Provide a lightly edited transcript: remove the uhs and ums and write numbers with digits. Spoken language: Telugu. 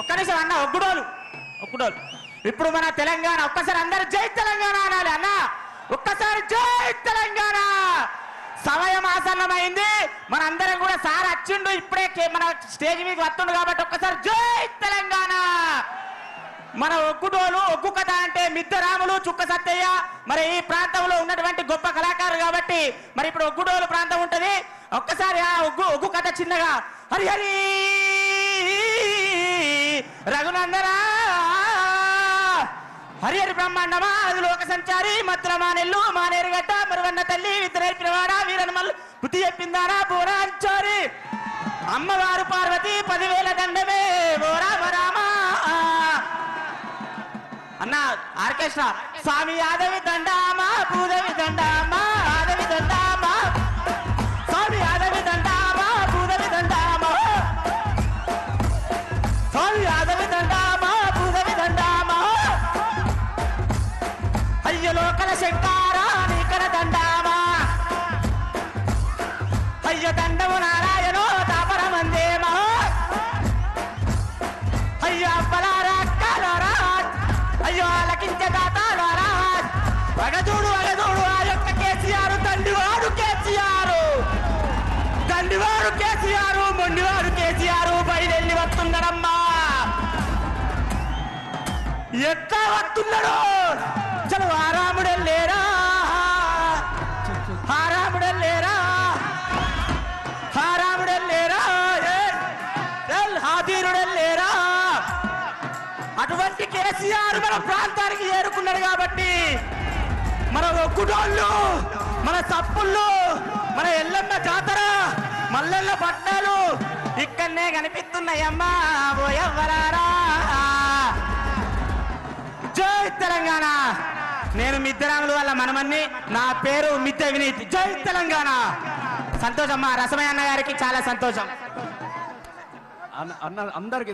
ఒక్క నిమిషం అన్న, ఒగ్గుడోలు. ఇప్పుడు మన తెలంగాణ ఒక్కసారి అందరూ జై తెలంగాణ అనాలి అన్న. ఒక్కసారి జై తెలంగాణ. సమయం ఆసన్నమైంది. మన అందరం కూడా సార్ వచ్చిండు, ఇప్పుడే మన స్టేజ్ మీద వస్తుండు కాబట్టి ఒక్కసారి జై తెలంగాణ. మన ఒగ్గుడోలు, ఒగ్గు కథ అంటే మిద్దరాములు, చుక్క సత్తయ్య మరి ఈ ప్రాంతంలో ఉన్నటువంటి గొప్ప కళాకారులు కాబట్టి మరి ఇప్పుడు ఒగ్గుడోలు ప్రాంతం ఉంటది. ఒక్కసారి ఆ ఒగ్గు కథ చిన్నగా హరి హరి రఘునందన హరి హరి బ్రహ్మాండమా అది లోక సంచారి మత్తుల మానెల్లు మానేరుగడ్డ మరువన్న తల్లి విద్రేపినవాడ వీరనమల్లు బుద్ధి చెప్పిందారా బోరా అంచారి అమ్మవారు పార్వతి 10,000 దండమే ఓ రామ రామ అన్న. ఆర్కెస్ట్రా స్వామి ఆదవి దండామా భూదేవి దండామా ఆదవి దండామా స్వామి ఆదవి దండామా భూదేవి దండామా స్వామి ఆదవి దండామా భూదేవి దండామా అయ్య లోకల శంకారా నీకర దండామా అయ్య దండము నారాయణో దాపరమందేమా అయ్య అబ్బలారా అక్కలారా అయ్యో ఆలకించే దాతాలారా వగదూడు ఆ యొక్క కేసీఆర్ దండివాడు కేసీఆర్ మొండివాడు కేసీఆర్ బయలుదేరి వస్తున్నాడమ్మా. ఎట్లా వస్తున్నాడు చలు ఆరాముడెళ్ళేరా హాదీరుడెళ్ళేరా. అటువంటి కేసీఆర్ మన ప్రాంతానికి చేరుకున్నాడు కాబట్టి మన ఒగ్గుడోళ్ళు, మన సప్పుళ్ళు, మన ఎల్లమ్మ జాతర, మల్లెల్ల పట్నాలు ఇక్కడనే కనిపిస్తున్నాయమ్మా. ఓ ఎవ్వరారా జై తెలంగాణ. నేను మిద్దరాములు వాళ్ళ మనమన్ని, నా పేరు మిద్దె వినీత్. జై తెలంగాణ. సంతోషమ్మా. రసమయ్య అన్న గారికి చాలా సంతోషం. అన్న అందరికి